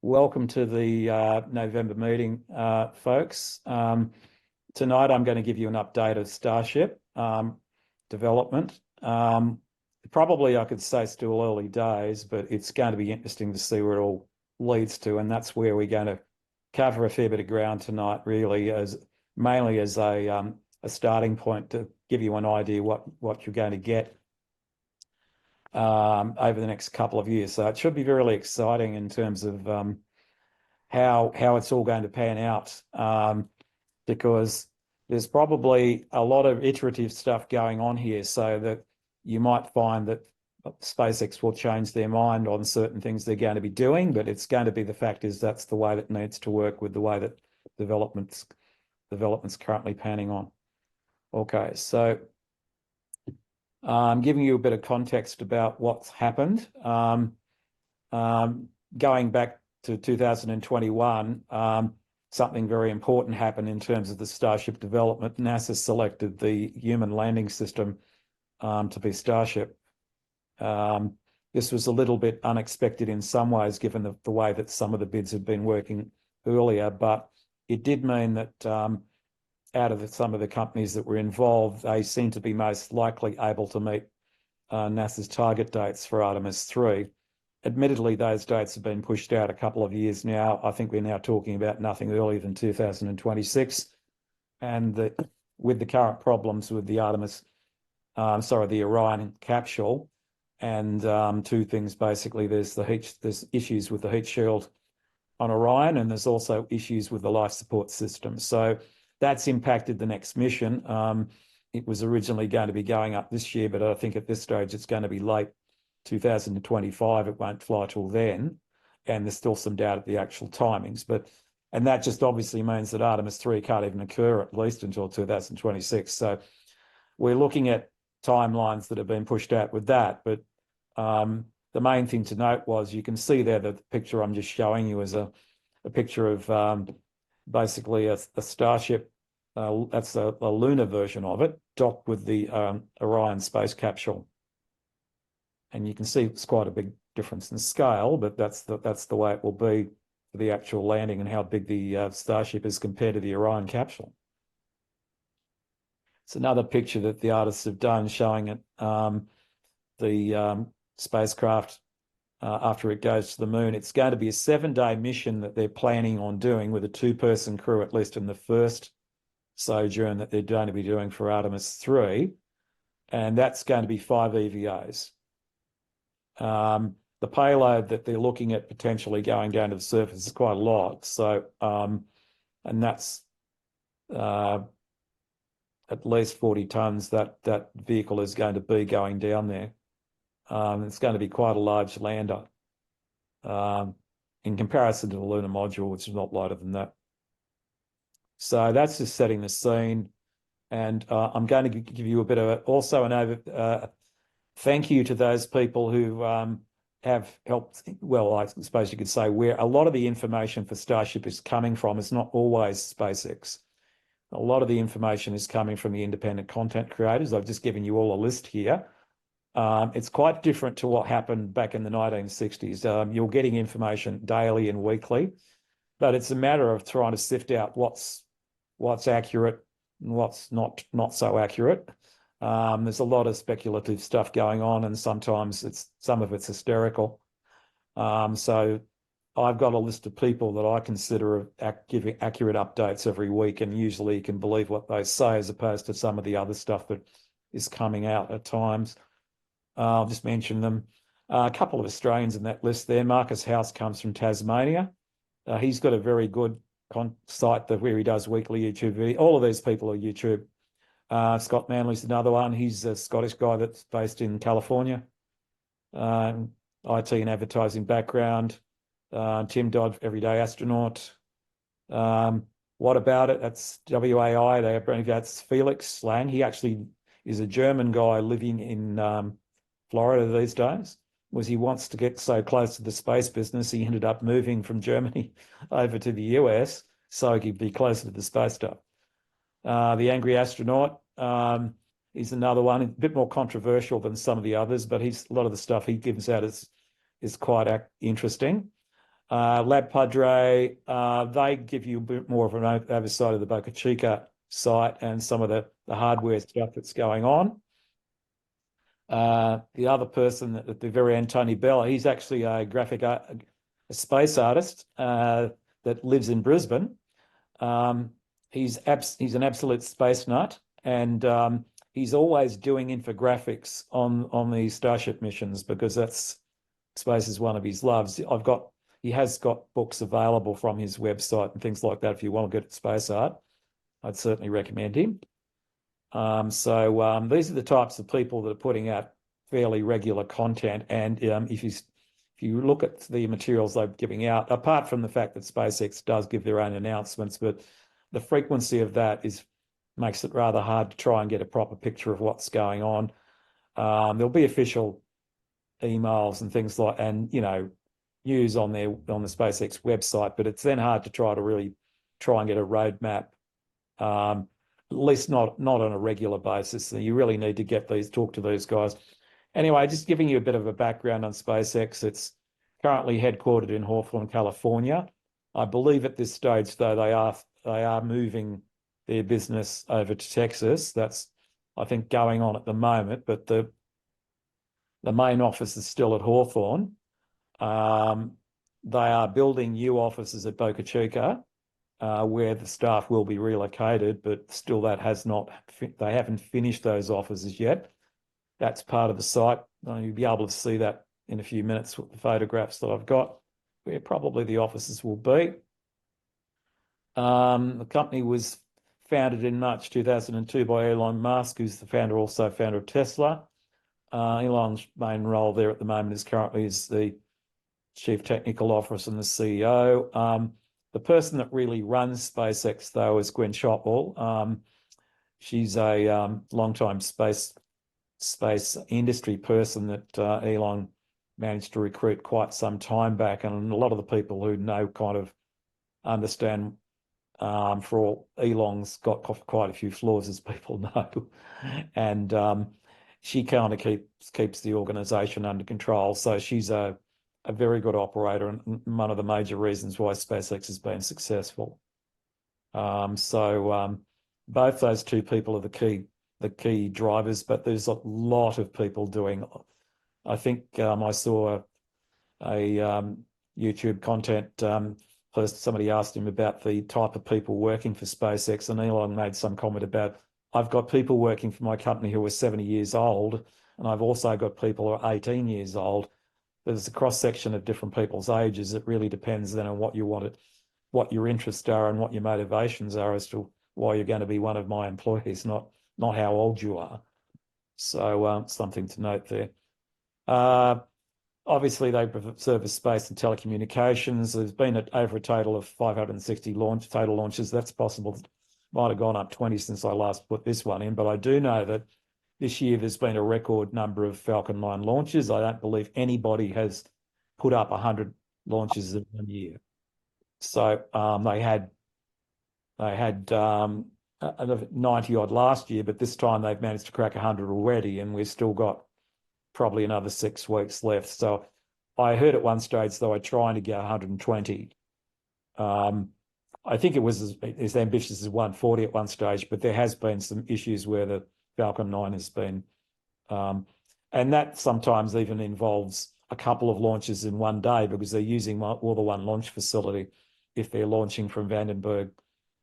Welcome to the November meeting, folks. Tonight I'm going to give you an update of Starship development. Probably I could say still early days, but it's going to be interesting to see where it all leads to, and that's where we're going to cover a fair bit of ground tonight, really, mainly as a starting point to give you an idea what you're going to get over the next couple of years. So it should be really exciting in terms of how it's all going to pan out, because there's probably a lot of iterative stuff going on here, so that you might find that SpaceX will change their mind on certain things they're going to be doing, but it's going to be the fact is that's the way that needs to work with the way that development's currently panning on. Okay, so I'm giving you a bit of context about what's happened. Going back to 2021, something very important happened in terms of the Starship development. NASA selected the human landing system to be Starship. This was a little bit unexpected in some ways, given the way that some of the bids had been working earlier, but it did mean that out of some of the companies that were involved, they seem to be most likely able to meet NASA's target dates for Artemis 3. Admittedly, those dates have been pushed out a couple of years now. I think we're now talking about nothing earlier than 2026. And with the current problems with the the Orion capsule, and two things basically, there's issues with the heat shield on Orion, and there's also issues with the life support system. So that's impacted the next mission. It was originally going to be going up this year, but I think at this stage it's going to be late 2025. It won't fly till then, and there's still some doubt at the actual timings. And that just obviously means that Artemis 3 can't even occur at least until 2026. So we're looking at timelines that have been pushed out with that. But the main thing to note was you can see there that the picture I'm just showing you is a picture of basically a Starship. That's a lunar version of it, docked with the Orion space capsule. And you can see it's quite a big difference in scale, but that's the way it will be for the actual landing and how big the Starship is compared to the Orion capsule. It's another picture that the artists have done showing it, the spacecraft after it goes to the moon. It's going to be a 7-day mission that they're planning on doing with a 2-person crew, at least in the first sojourn that they're going to be doing for Artemis 3. And that's going to be 5 EVAs. The payload that they're looking at potentially going down to the surface is quite a lot. So, and that's at least 40 tons that vehicle is going to be going down there. It's going to be quite a large lander in comparison to the lunar module, which is not lighter than that. So that's just setting the scene. And I'm going to give you a bit of an thank you to those people who have helped. Well, I suppose you could say where a lot of the information for Starship is coming from is not always SpaceX. A lot of the information is coming from the independent content creators. I've just given you all a list here. It's quite different to what happened back in the 1960s. You're getting information daily and weekly, but it's a matter of trying to sift out what's accurate and what's not so accurate. There's a lot of speculative stuff going on, and sometimes some of it's hysterical. So I've got a list of people that I consider giving accurate updates every week, and usually you can believe what they say as opposed to some of the other stuff that is coming out at times. I'll just mention them. A couple of Australians in that list there. Marcus House comes from Tasmania. He's got a very good site where he does weekly YouTube videos. All of these people are YouTube. Scott Manley's another one. He's a Scottish guy that's based in California. IT and advertising background. Tim Dodd, Everyday Astronaut. What About It? That's WAI. That's Felix Lang. He actually is a German guy living in Florida these days. He wants to get so close to the space business, he ended up moving from Germany over to the US so he could be closer to the space stuff. The Angry Astronaut is another one, a bit more controversial than some of the others, but a lot of the stuff he gives out is quite interesting. Lab Padre, they give you a bit more of an oversight of the Boca Chica site and some of the hardware stuff that's going on. The other person at the very end, Tony Bell, he's actually a a space artist that lives in Brisbane. He's an absolute space nut, and he's always doing infographics on the Starship missions because space is one of his loves. He has got books available from his website and things like that. If you want to get at space art, I'd certainly recommend him. These are the types of people that are putting out fairly regular content. And if you look at the materials they're giving out, apart from the fact that SpaceX does give their own announcements, but the frequency of that makes it rather hard to try and get a proper picture of what's going on. There'll be official emails and things like, and news on the SpaceX website, but it's then hard to really try and get a roadmap. At least not on a regular basis. So you really need to talk to these guys. Anyway, just giving you a bit of a background on SpaceX. It's currently headquartered in Hawthorne, California. I believe at this stage, though, they are moving their business over to Texas. That's, I think, going on at the moment, but the main office is still at Hawthorne. They are building new offices at Boca Chica, where the staff will be relocated, but still they haven't finished those offices yet. That's part of the site. You'll be able to see that in a few minutes with the photographs that I've got, where probably the offices will be. The company was founded in March 2002 by Elon Musk, who's the also founder of Tesla. Elon's main role there at the moment is currently as the Chief Technical Officer and the CEO. The person that really runs SpaceX, though, is Gwen Shotwell. She's a long-time space industry person that Elon managed to recruit quite some time back, and a lot of the people who know kind of understand. For all, Elon's got quite a few flaws, as people know, and she kind of keeps the organisation under control. So she's a very good operator, and one of the major reasons why SpaceX has been successful. Both those two people are the key drivers, but there's a lot of people doing. I think I saw a YouTube content post. Somebody asked him about the type of people working for SpaceX, and Elon made some comment about, I've got people working for my company who are 70 years old, and I've also got people who are 18 years old. There's a cross-section of different people's ages. It really depends then on what you want, what your interests are and what your motivations are as to why you're going to be one of my employees, not how old you are. So something to note there. Obviously, they service space and telecommunications. There's been over a total of 560 total launches. That's possible. Might have gone up 20 since I last put this one in, but I do know that this year there's been a record number of Falcon 9 launches. I don't believe anybody has put up 100 launches in 1 year. So they had 90 odd last year, but this time they've managed to crack 100 already, and we've still got probably another 6 weeks left. So I heard at one stage they were trying to get 120. I think it was as ambitious as 140 at one stage, but there has been some issues where the Falcon 9 has been, and that sometimes even involves a couple of launches in one day because they're using more than one launch facility if they're launching from Vandenberg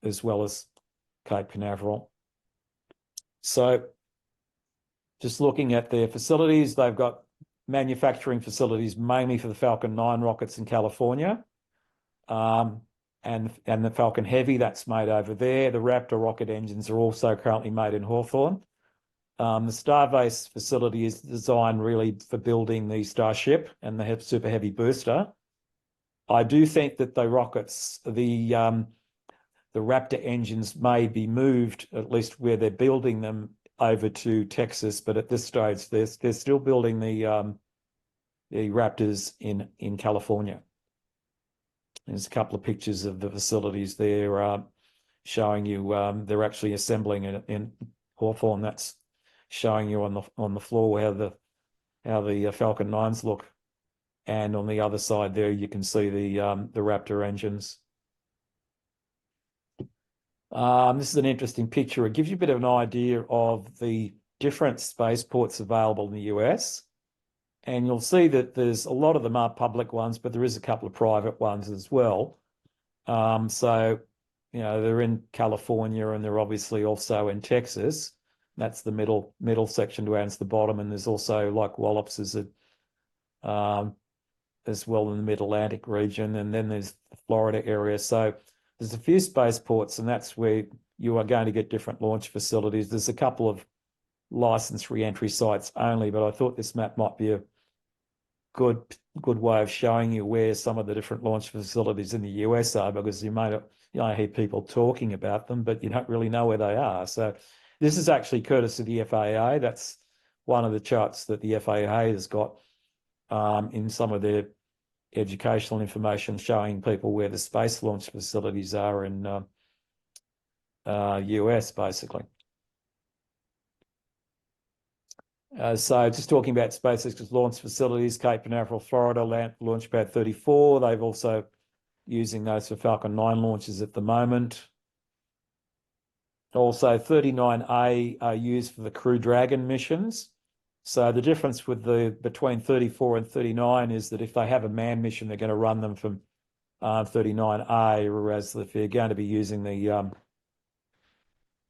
as well as Cape Canaveral. So just looking at their facilities, they've got manufacturing facilities mainly for the Falcon 9 rockets in California, and the Falcon Heavy, that's made over there. The Raptor rocket engines are also currently made in Hawthorne. The Starbase facility is designed really for building the Starship and the Super Heavy booster. I do think that the rockets, the Raptor engines may be moved, at least where they're building them, over to Texas, but at this stage they're still building the Raptors in California. There's a couple of pictures of the facilities there showing you they're actually assembling it in Hawthorne. That's showing you on the floor how the Falcon 9s look. And on the other side there, you can see the Raptor engines. This is an interesting picture. It gives you a bit of an idea of the different spaceports available in the US. And you'll see that there's a lot of them are public ones, but there is a couple of private ones as well. So, you know, they're in California and they're obviously also in Texas. That's the middle section to answer the bottom. And there's also like Wallops as well in the mid-Atlantic region. And then there's the Florida area. So there's a few spaceports, and that's where you are going to get different launch facilities. There's a couple of licensed re-entry sites only, but I thought this map might be a good way of showing you where some of the different launch facilities in the US are, because you may hear people talking about them, but you don't really know where they are. So this is actually courtesy of the FAA. That's one of the charts that the FAA has got in some of their educational information, showing people where the space launch facilities are in US, basically. So just talking about SpaceX's launch facilities, Cape Canaveral, Florida, launch pad 34. They've also using those for Falcon 9 launches at the moment. Also 39A are used for the Crew Dragon missions. So the difference between 34 and 39 is that if they have a manned mission, they're going to run them from 39A, whereas if they're going to be using the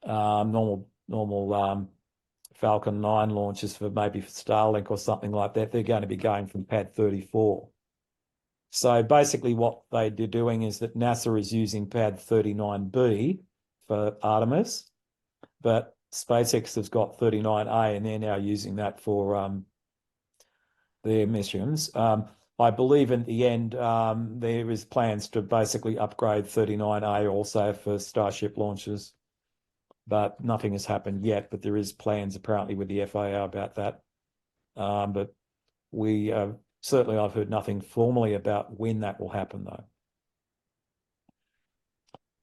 normal Falcon 9 launches for maybe for Starlink or something like that, they're going to be going from pad 34. So basically what they're doing is that NASA is using pad 39B for Artemis, but SpaceX has got 39A and they're now using that for their missions. I believe in the end there is plans to basically upgrade 39A also for Starship launches, but nothing has happened yet. But there is plans apparently with the FAA about that. But we certainly I've heard nothing formally about when that will happen though.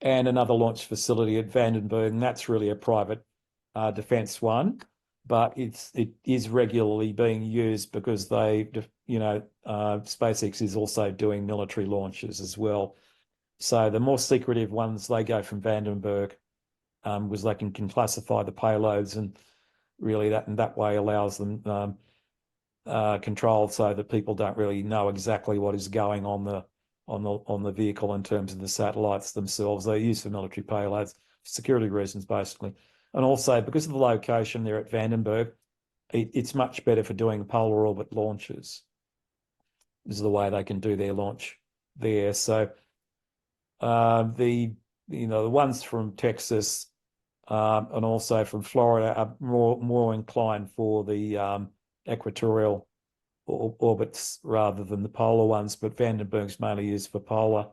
And another launch facility at Vandenberg, and that's really a private defence one, but it is regularly being used because SpaceX is also doing military launches as well. So the more secretive ones, they go from Vandenberg, because they can classify the payloads, and really that way allows them controlled so that people don't really know exactly what is going on the vehicle in terms of the satellites themselves. They're used for military payloads, for security reasons, basically. And also because of the location there at Vandenberg, it's much better for doing polar orbit launches. This is the way they can do their launch there. So the ones from Texas and also from Florida are more inclined for the equatorial orbits rather than the polar ones, but Vandenberg's mainly used for polar,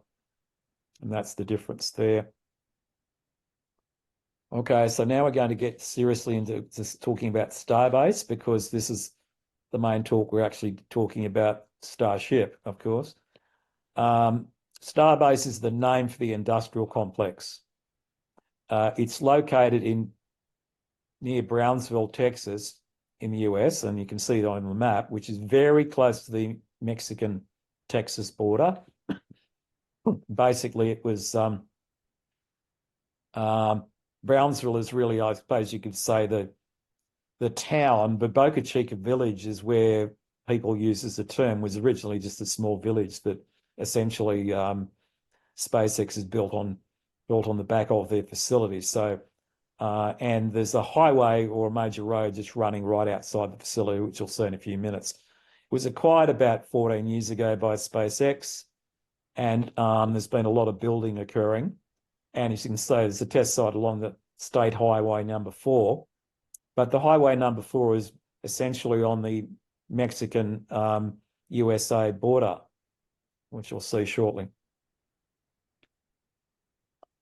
and that's the difference there. Okay, so now we're going to get seriously into just talking about Starbase, because this is the main talk. We're actually talking about Starship, of course. Starbase is the name for the industrial complex. It's located near Brownsville, Texas, in the US, and you can see it on the map, which is very close to the Mexican-Texas border. Basically, it was Brownsville is really, I suppose you could say, the town, but Boca Chica Village is where people use as a term, was originally just a small village that essentially SpaceX is built on the back of their facility. So and there's a highway or a major road just running right outside the facility, which you'll see in a few minutes. It was acquired about 14 years ago by SpaceX, and there's been a lot of building occurring. And as you can see, there's a test site along the State Highway number 4. But the Highway number 4 is essentially on the Mexican USA border, which you'll see shortly.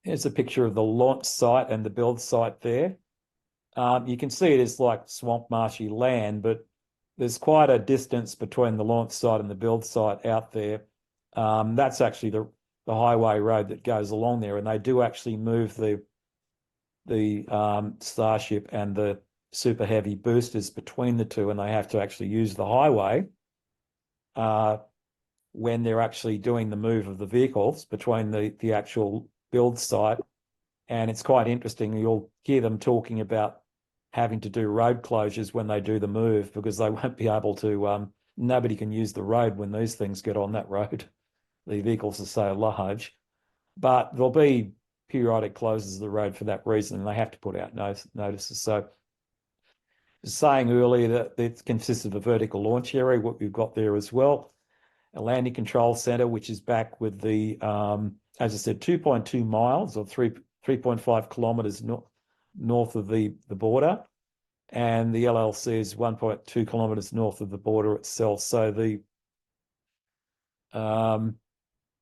Here's a picture of the launch site and the build site there. You can see it is like swamp marshy land, but there's quite a distance between the launch site and the build site out there. That's actually the highway road that goes along there, and they do actually move the Starship and the super heavy boosters between the two, and they have to actually use the highway when they're actually doing the move of the vehicles between the actual build site. And it's quite interesting. You'll hear them talking about having to do road closures when they do the move because they won't be able to, nobody can use the road when these things get on that road. The vehicles are so large. But there'll be periodic closes of the road for that reason, and they have to put out notices. So, saying earlier that it consists of a vertical launch area, what we've got there as well, a landing control center, which is back with the, as I said, 2.2 miles or 3.5 kilometers north of the border, and the LLC is 1.2 kilometers north of the border itself. So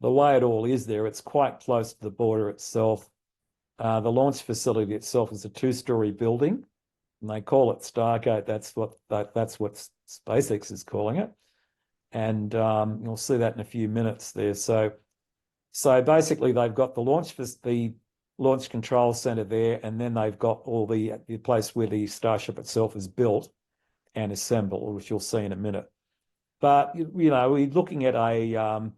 the way it all is there, it's quite close to the border itself. The launch facility itself is a 2-story building, and they call it Stargate. That's what SpaceX is calling it, and you'll see that in a few minutes there. So basically, they've got the launch control center there, and then they've got all the place where the Starship itself is built and assembled, which you'll see in a minute. But we're looking at a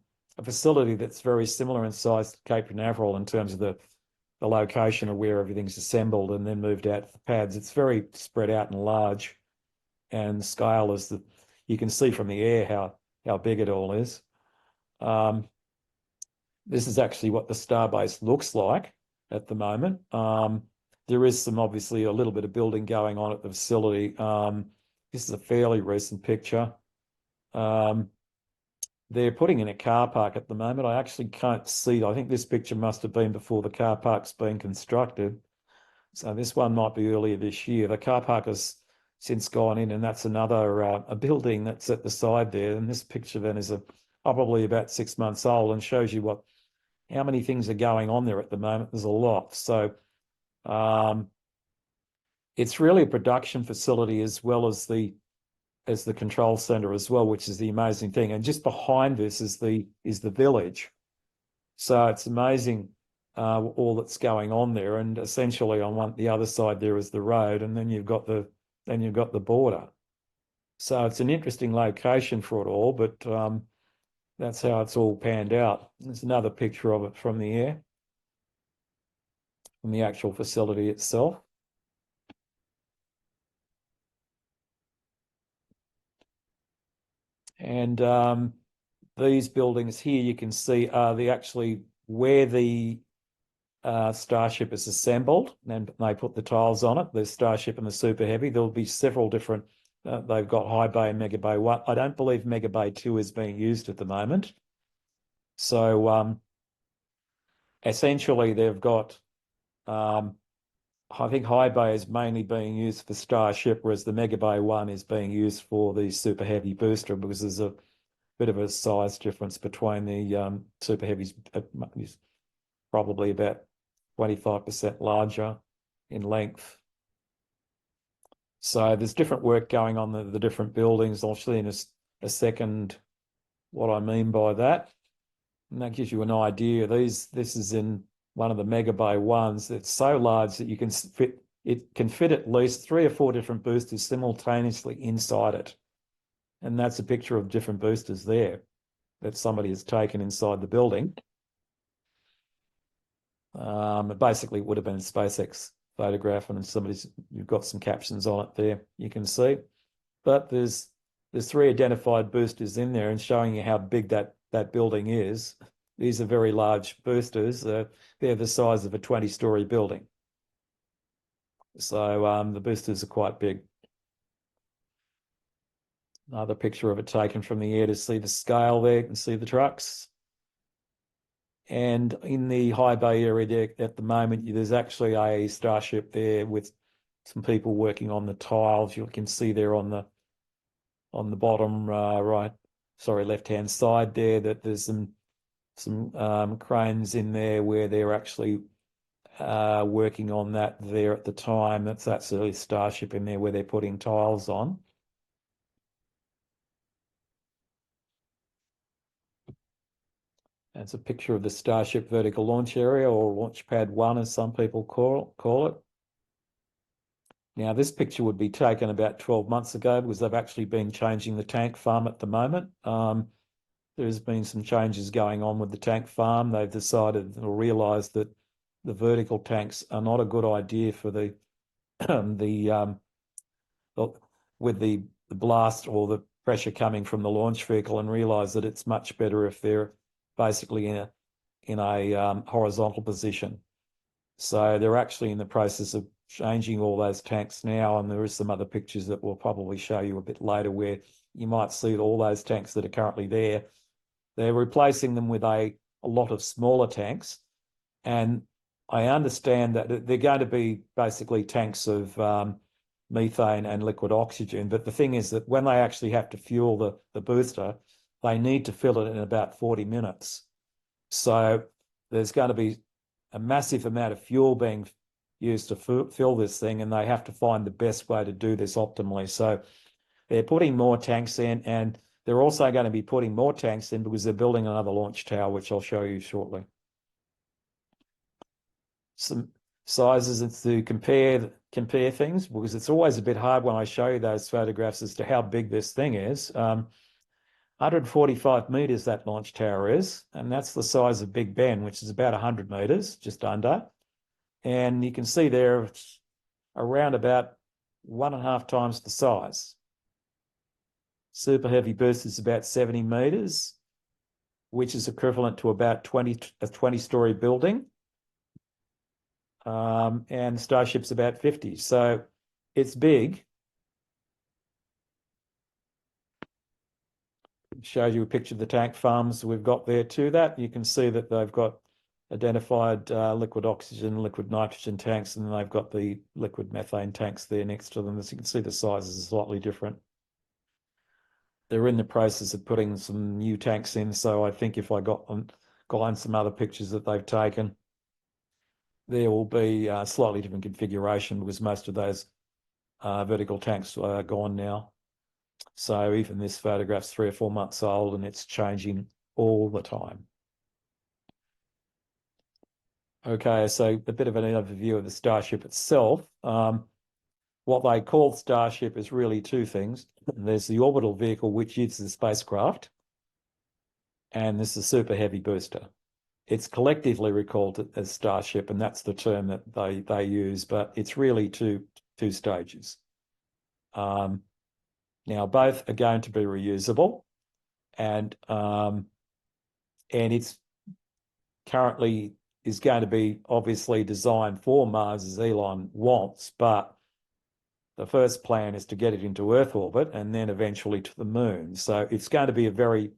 facility that's very similar in size to Cape Canaveral in terms of the location of where everything's assembled and then moved out to the pads. It's very spread out and large, and scale is you can see from the air how big it all is. This is actually what the Starbase looks like at the moment. There is obviously a little bit of building going on at the facility. This is a fairly recent picture. They're putting in a car park at the moment. I actually can't see. I think this picture must have been before the car park's been constructed. So this one might be earlier this year. The car park has since gone in, and that's another a building that's at the side there. And this picture then is probably about 6 months old and shows you how many things are going on there at the moment. There's a lot. So it's really a production facility as well as the control center as well, which is the amazing thing. And just behind this is the village. So it's amazing all that's going on there. And essentially on the other side there is the road, and then you've got the border. So it's an interesting location for it all, but that's how it's all panned out. There's another picture of it from the air, from the actual facility itself. And these buildings here you can see are where the Starship is assembled, and they put the tiles on it, the Starship and the Super Heavy. There'll be several different, they've got High Bay and Mega Bay 1. I don't believe Mega Bay 2 is being used at the moment. So essentially they've got, I think High Bay is mainly being used for Starship, whereas the Mega Bay 1 is being used for the Super Heavy booster, because there's a bit of a size difference between the Super Heavies, probably about 25% larger in length. So there's different work going on the different buildings. I'll show you in a second what I mean by that. And that gives you an idea. This is in one of the Mega Bay 1s. It's so large that it can fit at least 3 or 4 different boosters simultaneously inside it. And that's a picture of different boosters there that somebody has taken inside the building. Basically, it would have been a SpaceX photograph, and you've got some captions on it there, you can see. But there's 3 identified boosters in there, and showing you how big that building is. These are very large boosters. They're the size of a 20-story building. So the boosters are quite big. Another picture of it taken from the air to see the scale there. You can see the trucks. And in the High Bay area there at the moment, there's actually a Starship there with some people working on the tiles. You can see there on the bottom left-hand side there that there's some cranes in there where they're actually working on that there at the time. That's actually a Starship in there where they're putting tiles on. That's a picture of the Starship vertical launch area, or Launch Pad 1 as some people call it. Now this picture would be taken about 12 months ago, because they've actually been changing the tank farm at the moment. there's been some changes going on with the tank farm. They've decided or realised that the vertical tanks are not a good idea for the the with the blast or the pressure coming from the launch vehicle, and realise that it's much better if they're basically in a horizontal position. So they're actually in the process of changing all those tanks now, and there is some other pictures that we'll probably show you a bit later where you might see all those tanks that are currently there. They're replacing them with a lot of smaller tanks, and I understand that they're going to be basically tanks of methane and liquid oxygen. But the thing is that when they actually have to fuel the booster, they need to fill it in about 40 minutes. So there's going to be a massive amount of fuel being used to fill this thing, and they have to find the best way to do this optimally. So they're putting more tanks in, and they're also going to be putting more tanks in because they're building another launch tower, which I'll show you shortly. Some sizes to compare things, because it's always a bit hard when I show you those photographs as to how big this thing is. 145 meters that launch tower is, and that's the size of Big Ben, which is about 100 meters, just under. And you can see there around about 1.5 times the size. Super heavy boost is about 70 meters, which is equivalent to about a 20-story building. And Starship's about 50. So it's big. Shows you a picture of the tank farms we've got there to that. You can see that they've got identified liquid oxygen, liquid nitrogen tanks, and they've got the liquid methane tanks there next to them. As you can see, the sizes are slightly different. They're in the process of putting some new tanks in, so I think if I got on some other pictures that they've taken, there will be a slightly different configuration because most of those vertical tanks are gone now. So even this photograph's 3 or 4 months old, and it's changing all the time. Okay, so a bit of an overview of the Starship itself. What they call Starship is really two things. There's the orbital vehicle, which is the spacecraft, and there's the super heavy booster. It's collectively recalled as Starship, and that's the term that they use, but it's really two stages. Now, both are going to be reusable, and it's currently is going to be obviously designed for Mars as Elon wants, but the first plan is to get it into Earth orbit and then eventually to the moon. So it's going to be a very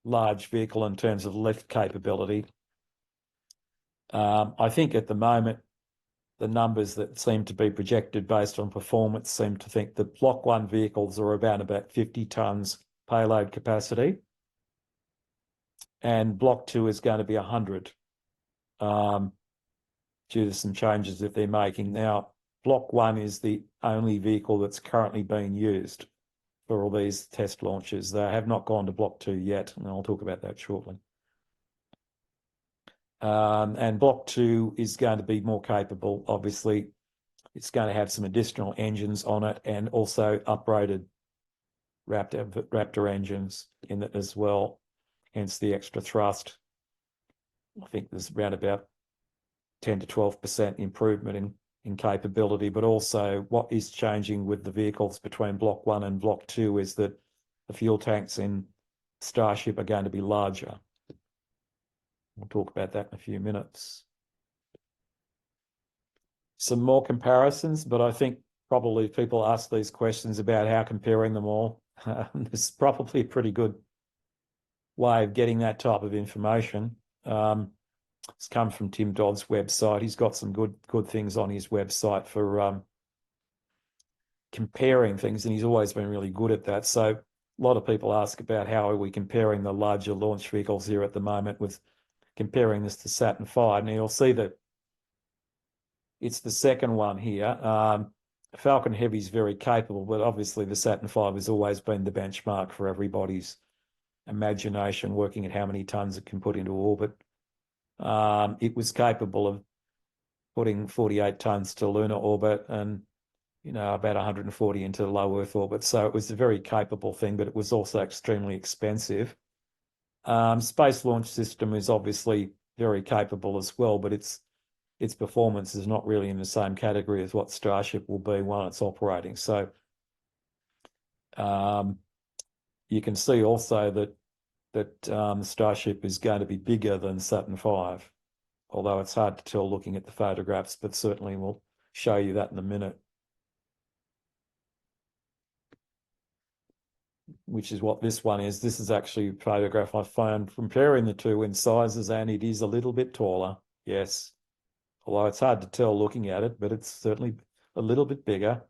large vehicle in terms of lift capability. I think at the moment, the numbers that seem to be projected based on performance seem to think that Block 1 vehicles are about 50 tonnes payload capacity, and Block 2 is going to be 100 due to some changes that they're making. Now, Block 1 is the only vehicle that's currently being used for all these test launches. They have not gone to Block 2 yet, and I'll talk about that shortly. And Block 2 is going to be more capable. Obviously, it's going to have some additional engines on it and also upgraded Raptor engines in it as well, hence the extra thrust. I think there's around about 10 to 12% improvement in capability, but also what is changing with the vehicles between Block 1 and Block 2 is that the fuel tanks in Starship are going to be larger. We'll talk about that in a few minutes. Some more comparisons, but I think probably people ask these questions about how comparing them all. This is probably a pretty good way of getting that type of information. It's come from Tim Dodd's website. He's got some good things on his website for comparing things, and he's always been really good at that. So a lot of people ask about how are we comparing the larger launch vehicles here at the moment with comparing this to Saturn V. Now you'll see that it's the second one here. Falcon Heavy is very capable, but obviously the Saturn V has always been the benchmark for everybody's imagination, working at how many tons it can put into orbit. It was capable of putting 48 tons to lunar orbit and, about 140 into low Earth orbit. So it was a very capable thing, but it was also extremely expensive. Space Launch System is obviously very capable as well, but its performance is not really in the same category as what Starship will be while it's operating. So you can see also that Starship is going to be bigger than Saturn V, although it's hard to tell looking at the photographs, but certainly we'll show you that in a minute, which is what this one is. This is actually a photograph I found comparing the two in sizes, and it is a little bit taller, yes. Although it's hard to tell looking at it, but it's certainly a little bit bigger.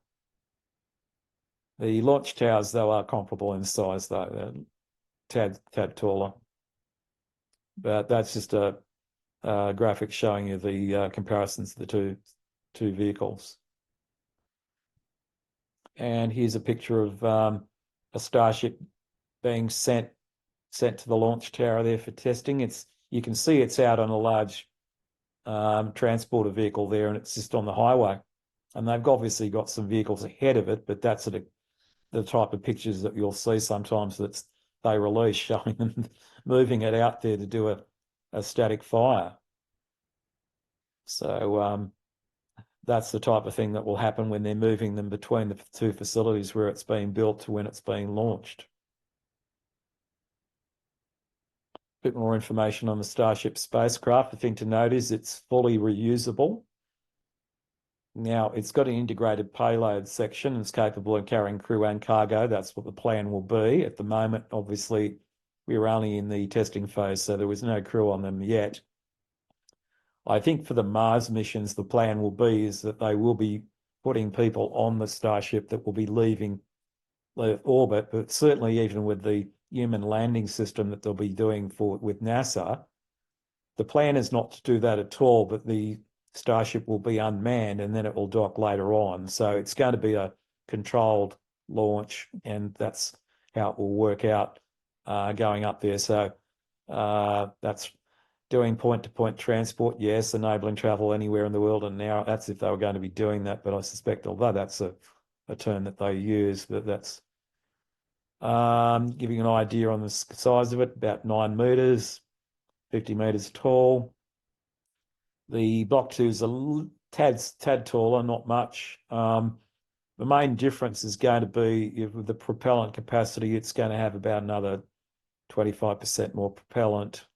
The launch towers, though, are comparable in size, though, tad taller. But that's just a graphic showing you the comparisons of the two vehicles. And here's a picture of a Starship being sent to the launch tower there for testing. You can see it's out on a large transporter vehicle there, and it's just on the highway. And they've obviously got some vehicles ahead of it, but that's the type of pictures that you'll see sometimes that they release, showing them moving it out there to do a static fire. So that's the type of thing that will happen when they're moving them between the two facilities where it's being built to when it's being launched. A bit more information on the Starship spacecraft. The thing to note is it's fully reusable. Now, it's got an integrated payload section. It's capable of carrying crew and cargo. That's what the plan will be. At the moment, obviously, we're only in the testing phase, so there was no crew on them yet. I think for the Mars missions, the plan will be is that they will be putting people on the Starship that will be leaving the orbit, but certainly even with the human landing system that they'll be doing with NASA, the plan is not to do that at all, but the Starship will be unmanned and then it will dock later on. So it's going to be a controlled launch, and that's how it will work out going up there. So that's doing point-to-point transport, yes, enabling travel anywhere in the world. And now that's if they were going to be doing that, but I suspect, although that's a term that they use, but that's giving an idea on the size of it, about 9 meters, 50 meters tall. The Block 2 is a tad taller, not much. The main difference is going to be with the propellant capacity, it's going to have about another 25% more propellant.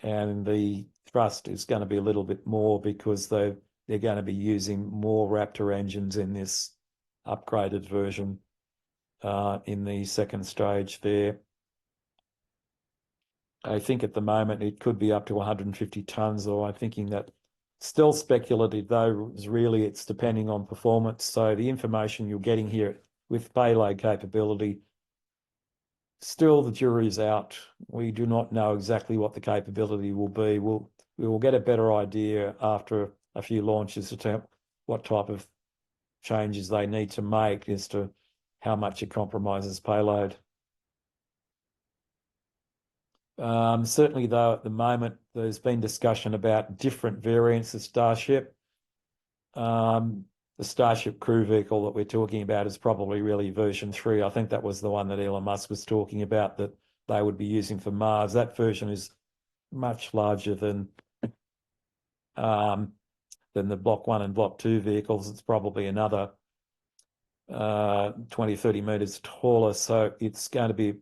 And the thrust is going to be a little bit more because they're going to be using more Raptor engines in this upgraded version in the second stage there. I think at the moment it could be up to 150 tons, or I'm thinking that still speculative, though, is really it's depending on performance. So the information you're getting here with payload capability, still the jury's out. We do not know exactly what the capability will be. We will get a better idea after a few launches to what type of changes they need to make as to how much it compromises payload. Certainly, though, at the moment, there's been discussion about different variants of Starship. The Starship crew vehicle that we're talking about is probably really version 3. I think that was the one that Elon Musk was talking about that they would be using for Mars. That version is much larger than the Block 1 and Block 2 vehicles. It's probably another 20, 30 meters taller. So it's going to be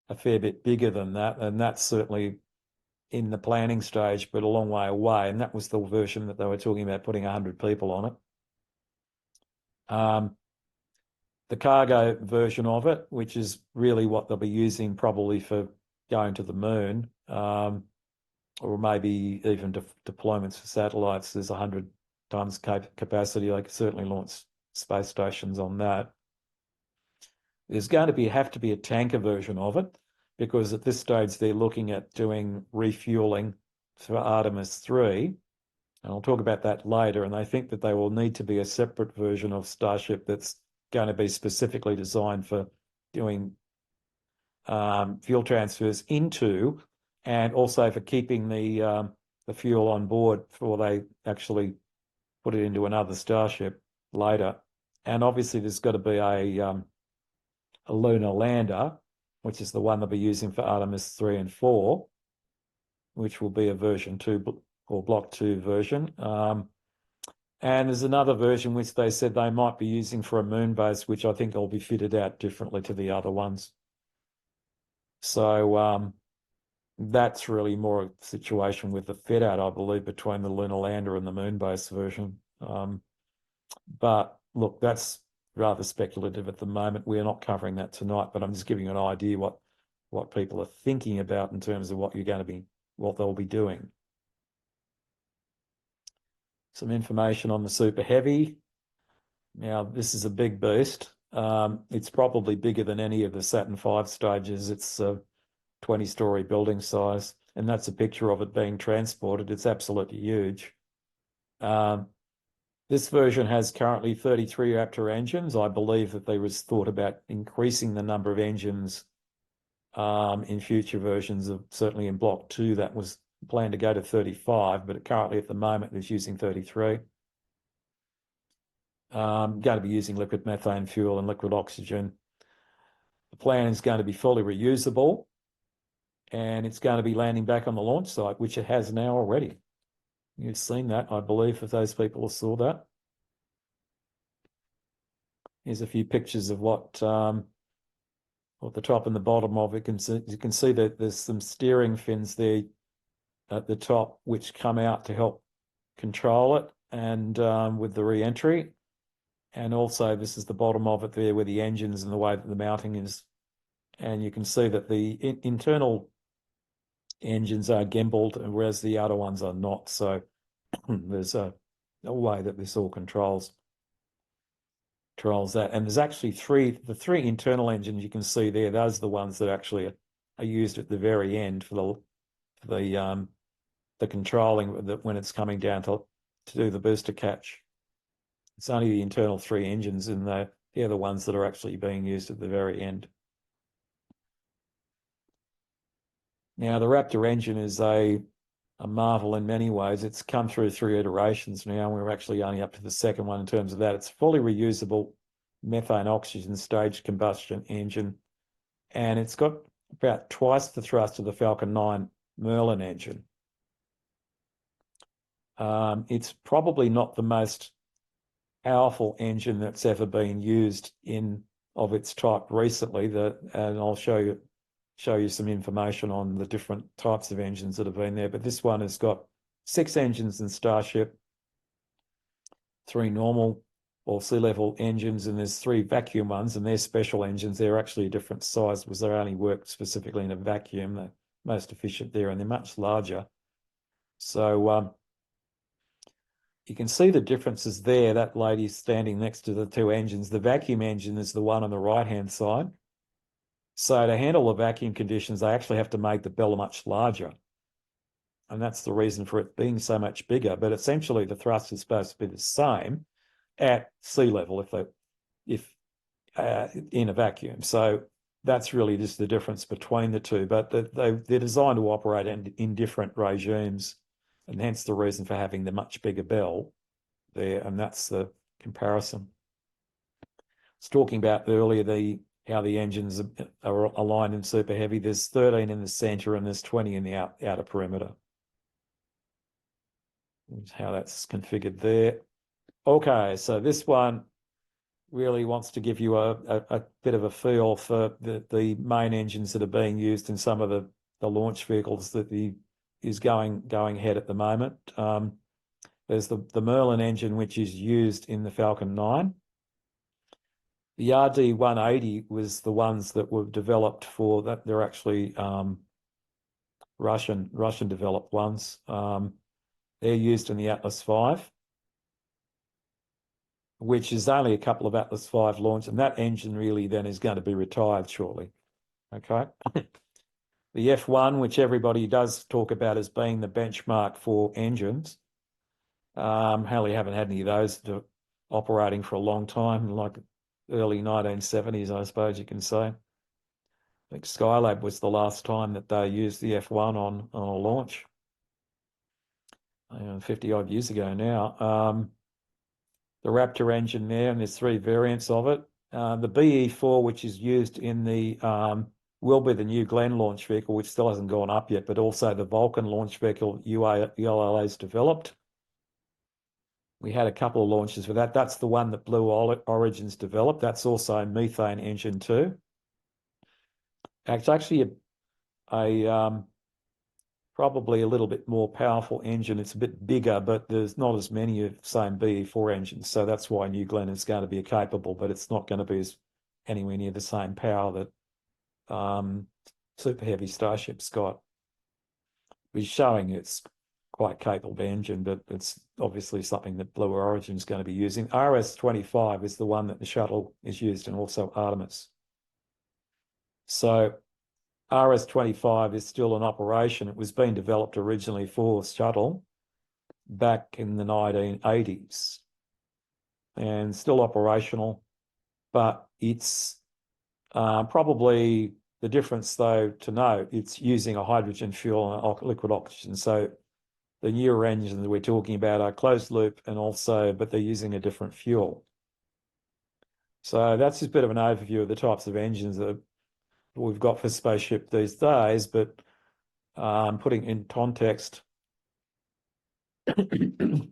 a fair bit bigger than that. And that's certainly in the planning stage, but a long way away. And that was the version that they were talking about putting 100 people on it. The cargo version of it, which is really what they'll be using probably for going to the moon, or maybe even deployments for satellites. There's 100 tons capacity. They could certainly launch space stations on that. There's going to have to be a tanker version of it, because at this stage they're looking at doing refueling for Artemis 3. And I'll talk about that later. And they think that they will need to be a separate version of Starship that's going to be specifically designed for doing fuel transfers into, and also for keeping the fuel on board before they actually put it into another Starship later. And obviously there's got to be a lunar lander, which is the one they'll be using for Artemis 3 and 4, which will be a version 2 or Block 2 version. And there's another version which they said they might be using for a moon base, which I think will be fitted out differently to the other ones. So that's really more a situation with the fit out, I believe, between the lunar lander and the moon base version. But look, that's rather speculative at the moment. We're not covering that tonight, but I'm just giving you an idea what people are thinking about in terms of what they'll be doing. Some information on the Super Heavy. Now, this is a big beast. It's probably bigger than any of the Saturn V stages. It's a 20-story building size, and that's a picture of it being transported. It's absolutely huge. This version has currently 33 Raptor engines. I believe that there was thought about increasing the number of engines in future versions of, certainly in Block 2, that was planned to go to 35, but currently at the moment it's using 33. Going to be using liquid methane fuel and liquid oxygen. The plan is going to be fully reusable, and it's going to be landing back on the launch site, which it has now already. You've seen that, I believe, if those people saw that. Here's a few pictures of what the top and the bottom of it. You can see that there's some steering fins there at the top, which come out to help control it, and with the re-entry. And also this is the bottom of it there with the engines and the way that the mounting is. And you can see that the internal engines are gimbaled, whereas the other ones are not. So there's a way that this all controls that. And there's actually the three internal engines you can see there. Those are the ones that actually are used at the very end for the controlling when it's coming down to do the booster catch. It's only the internal 3 engines, and they're the ones that are actually being used at the very end. Now, the Raptor engine is a marvel in many ways. It's come through 3 iterations now, and we're actually only up to the second one in terms of that. It's fully reusable methane oxygen staged combustion engine, and it's got about twice the thrust of the Falcon 9 Merlin engine. It's probably not the most powerful engine that's ever been used of its type recently. And I'll show you some information on the different types of engines that have been there. But this one has got 6 engines in Starship, 3 normal or sea level engines, and there's 3 vacuum ones, and they're special engines. They're actually a different size because they only work specifically in a vacuum. They're most efficient there, and they're much larger. So you can see the differences there. That lady's standing next to the 2 engines. The vacuum engine is the one on the right-hand side. So to handle the vacuum conditions, they actually have to make the bell much larger. And that's the reason for it being so much bigger. But essentially the thrust is supposed to be the same at sea level if in a vacuum. So that's really just the difference between the two. But they're designed to operate in different regimes, and hence the reason for having the much bigger bell there. And that's the comparison. I was talking about earlier how the engines are aligned in Super Heavy. There's 13 in the center and there's 20 in the outer perimeter. That's how that's configured there. Okay, so this one really wants to give you a bit of a feel for the main engines that are being used in some of the launch vehicles that is going ahead at the moment. There's the Merlin engine, which is used in the Falcon 9. The RD-180 was the ones that were developed for that. They're actually Russian developed ones. They're used in the Atlas V, which is only a couple of Atlas V launch, and that engine really then is going to be retired shortly. Okay. The F1, which everybody does talk about as being the benchmark for engines. Hell, you haven't had any of those operating for a long time, like early 1970s, I suppose you can say. I think Skylab was the last time that they used the F1 on a launch. 50 odd years ago now. The Raptor engine there, and there's 3 variants of it. The BE4, which is used in the will be the New Glenn launch vehicle, which still hasn't gone up yet, but also the Vulcan launch vehicle ULA's developed. We had a couple of launches for that. That's the one that Blue Origin's developed. That's also a methane engine too. It's actually a probably a little bit more powerful engine. It's a bit bigger, but there's not as many of the same BE4 engines. So that's why New Glenn is going to be capable, but it's not going to be anywhere near the same power that Super Heavy Starship's got. We're showing it's quite capable engine, but it's obviously something that Blue Origin is going to be using. RS-25 is the one that the shuttle is used, and also Artemis. So RS-25 is still in operation. It was being developed originally for shuttle back in the 1980s and still operational, but it's probably the difference, though, to note, it's using a hydrogen fuel and liquid oxygen. So the newer engines that we're talking about are closed loop and also, but they're using a different fuel. So that's just a bit of an overview of the types of engines that we've got for spaceship these days, but putting in context, the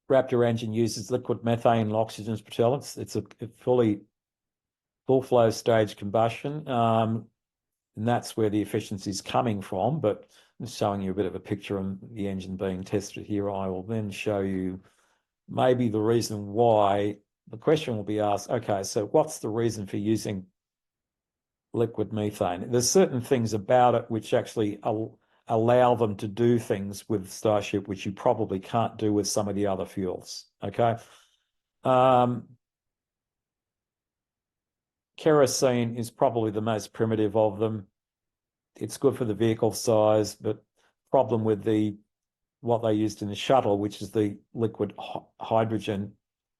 Raptor engine uses liquid methane and oxygen as propellants. It's a full flow stage combustion, and that's where the efficiency is coming from. But I'm showing you a bit of a picture of the engine being tested here. I will then show you maybe the reason why. The question will be asked, okay, so what's the reason for using liquid methane? There's certain things about it which actually allow them to do things with Starship which you probably can't do with some of the other fuels, okay? Kerosene is probably the most primitive of them. It's good for the vehicle size, but problem with what they used in the shuttle, which is the liquid hydrogen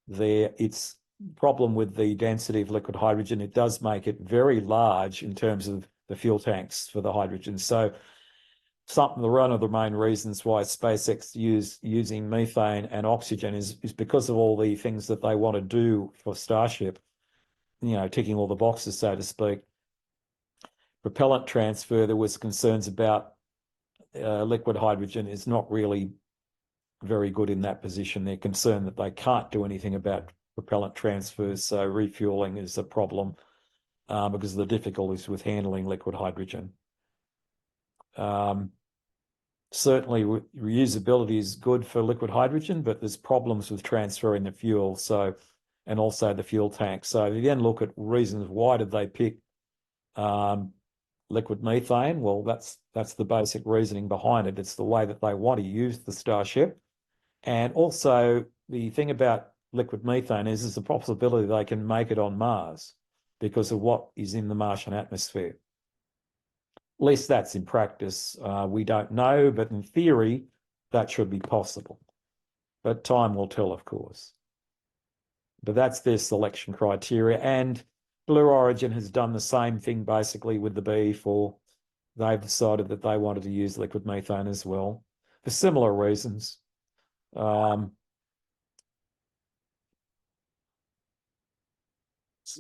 there, it's problem with the density of liquid hydrogen. It does make it very large in terms of the fuel tanks for the hydrogen. So one of the main reasons why SpaceX using methane and oxygen is because of all the things that they want to do for Starship, ticking all the boxes, so to speak. Propellant transfer, there was concerns about liquid hydrogen is not really very good in that position. They're concerned that they can't do anything about propellant transfers, so refueling is a problem because of the difficulties with handling liquid hydrogen. Certainly reusability is good for liquid hydrogen, but there's problems with transferring the fuel, and also the fuel tank. So you then look at reasons why did they pick liquid methane? Well, that's the basic reasoning behind it. It's the way that they want to use the Starship. And also the thing about liquid methane is there's a possibility they can make it on Mars because of what is in the Martian atmosphere. At least that's in practice. We don't know, but in theory, that should be possible. But time will tell, of course. But that's their selection criteria. And Blue Origin has done the same thing basically with the BE4. They've decided that they wanted to use liquid methane as well for similar reasons.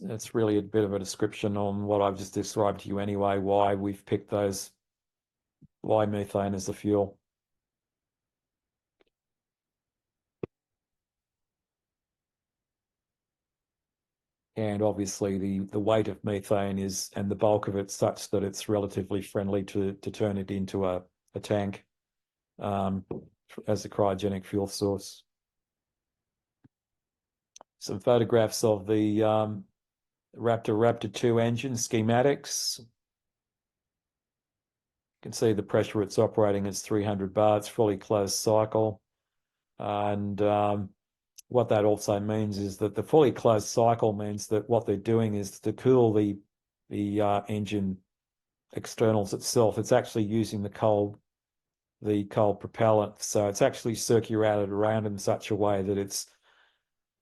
It's really a bit of a description on what I've just described to you anyway, why we've picked why methane is the fuel. And obviously the weight of methane and the bulk of it such that it's relatively friendly to turn it into a tank as a cryogenic fuel source. Some photographs of the Raptor 2 engine schematics. You can see the pressure it's operating is 300 bar. It's fully closed cycle. And what that also means is that the fully closed cycle means that what they're doing is to cool the engine externals itself. It's actually using the cold propellant. So it's actually circulated around in such a way that it's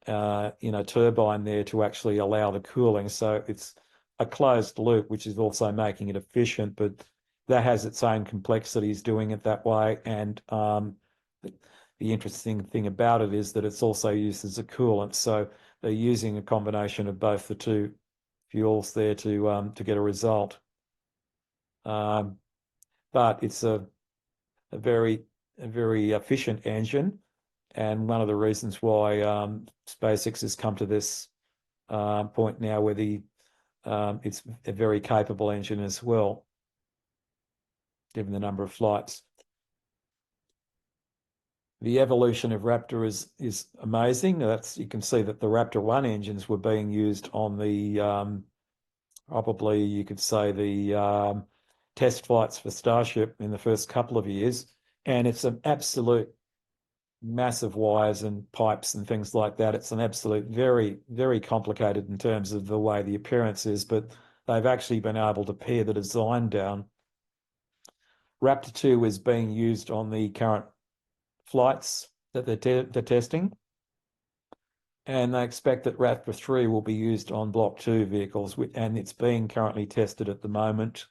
in a turbine there to actually allow the cooling. So it's a closed loop, which is also making it efficient, but that has its own complexities doing it that way. And the interesting thing about it is that it's also used as a coolant. So they're using a combination of both the two fuels there to get a result. But it's a very efficient engine, and one of the reasons why SpaceX has come to this point now where it's a very capable engine as well, given the number of flights. The evolution of Raptor is amazing. You can see that the Raptor 1 engines were being used on the probably you could say the test flights for Starship in the first couple of years, and it's an absolute massive wires and pipes and things like that. It's an absolute very complicated in terms of the way the appearance is, but they've actually been able to pare the design down. Raptor 2 is being used on the current flights that they're testing, and they expect that Raptor 3 will be used on Block 2 vehicles, and it's being currently tested at the moment.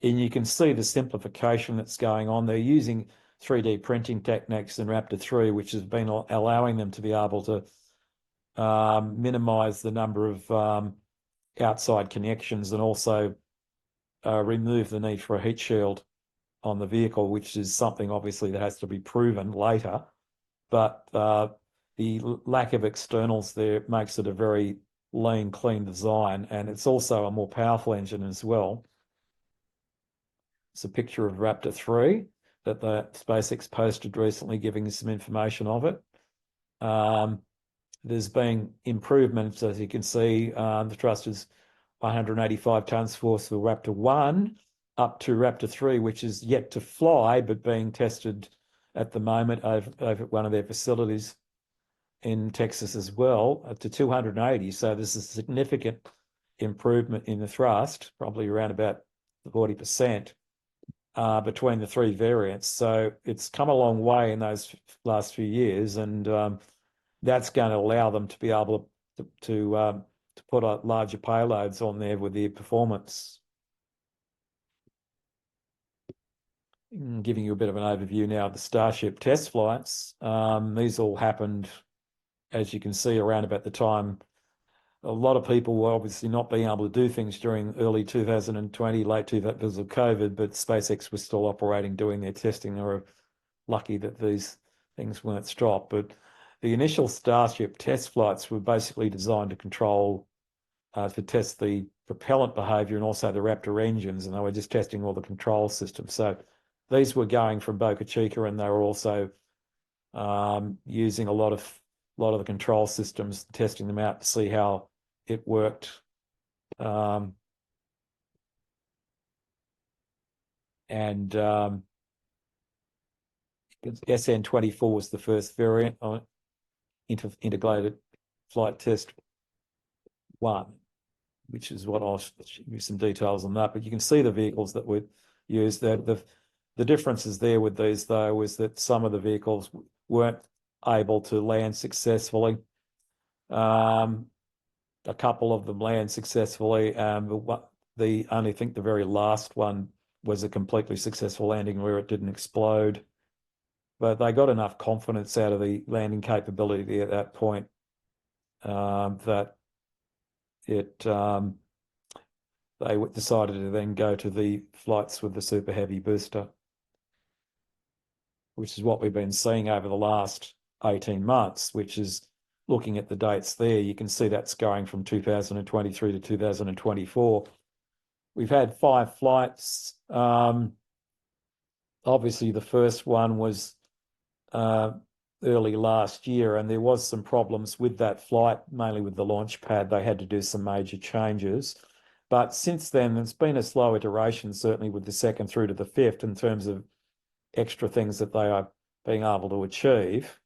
And you can see the simplification that's going on. They're using 3D printing techniques in Raptor 3, which has been allowing them to be able to minimize the number of outside connections, and also remove the need for a heat shield on the vehicle, which is something obviously that has to be proven later. But the lack of externals there makes it a very lean, clean design, and it's also a more powerful engine as well. It's a picture of Raptor 3 that the SpaceX posted recently, giving us some information of it. There's been improvements, as you can see. The thrust is 185 tons force for Raptor 1, up to Raptor 3, which is yet to fly, but being tested at the moment over at one of their facilities in Texas as well, up to 280. So there's a significant improvement in the thrust, probably around about 40%. Between the three variants. So it's come a long way in those last few years, and that's going to allow them to be able to put larger payloads on there with their performance. Giving you a bit of an overview now of the Starship test flights. These all happened, as you can see, around about the time a lot of people were obviously not being able to do things during early 2020, late 2020 because of COVID, but SpaceX was still operating, doing their testing. They were lucky that these things weren't stopped. But the initial Starship test flights were basically designed to control, to test the propellant behavior and also the Raptor engines, and they were just testing all the control systems. So these were going from Boca Chica, and they were also using a lot of the control systems, testing them out to see how it worked. SN24 was the first variant on integrated flight test 1, which is what I'll give you some details on that. But you can see the vehicles that were used. The differences there with these, though, was that some of the vehicles weren't able to land successfully. A couple of them land successfully. But I think the very last one was a completely successful landing where it didn't explode. But they got enough confidence out of the landing capability at that point that they decided to then go to the flights with the Super Heavy booster, which is what we've been seeing over the last 18 months, which is, looking at the dates there, you can see that's going from 2023 to 2024. We've had 5 flights. Obviously, the first one was early last year, and there was some problems with that flight, mainly with the launch pad. They had to do some major changes. But since then, it's been a slow iteration, certainly with the second through to the 5th, in terms of extra things that they are being able to achieve.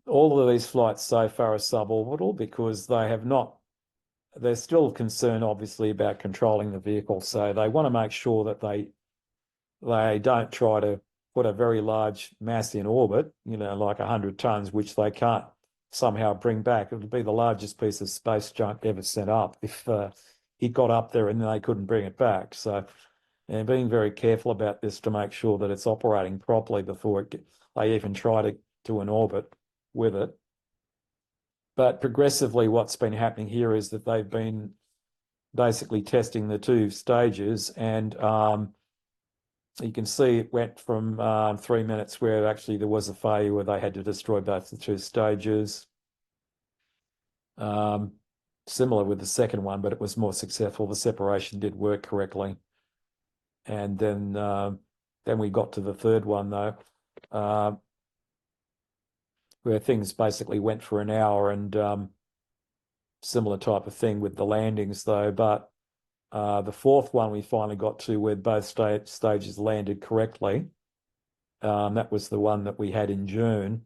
All of these flights so far are suborbital because they're still concerned, obviously, about controlling the vehicle. So they want to make sure that they don't try to put a very large mass in orbit, like 100 tons, which they can't somehow bring back. It would be the largest piece of space junk ever sent up if it got up there and they couldn't bring it back. So they're being very careful about this to make sure that it's operating properly before they even try to do an orbit with it. But progressively, what's been happening here is that they've been basically testing the two stages, and you can see it went from 3 minutes where actually there was a failure where they had to destroy both the two stages. Similar with the second one, but it was more successful. The separation did work correctly. And then we got to the third one, though, where things basically went for an hour, and similar type of thing with the landings, though. But the fourth one we finally got to where both stages landed correctly. That was the one that we had in June,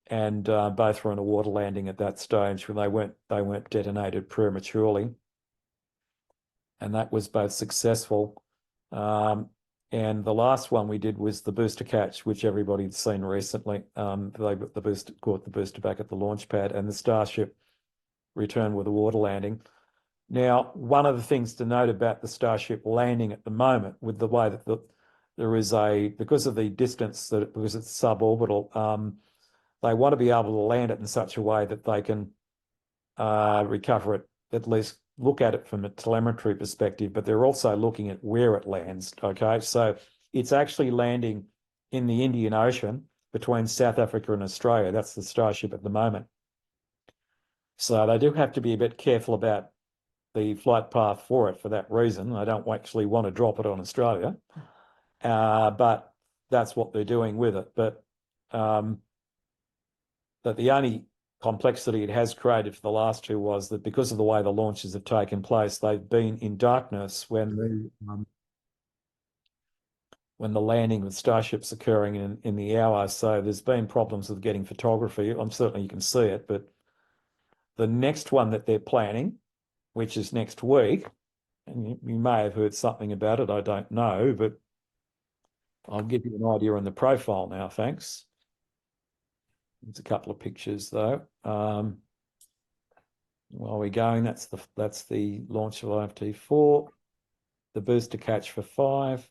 and both were on a water landing at that stage when they weren't detonated prematurely, and that was both successful. And the last one we did was the booster catch, which everybody's seen recently. They caught the booster back at the launch pad, and the Starship returned with a water landing. Now, one of the things to note about the Starship landing at the moment, with the way that there is because of the distance, because it's suborbital, they want to be able to land it in such a way that they can recover it, at least look at it from a telemetry perspective, but they're also looking at where it lands, okay? So it's actually landing in the Indian Ocean between South Africa and Australia. That's the Starship at the moment. So they do have to be a bit careful about the flight path for it for that reason. I don't actually want to drop it on Australia, but that's what they're doing with it. But the only complexity it has created for the last two was that because of the way the launches have taken place, they've been in darkness when the landing with Starship's occurring in the hour. So there's been problems with getting photography. Certainly you can see it, but the next one that they're planning, which is next week, and you may have heard something about it, I don't know, but I'll give you an idea on the profile now, thanks. There's a couple of pictures though. While we're going, that's the launch of IFT4, the booster catch for 5.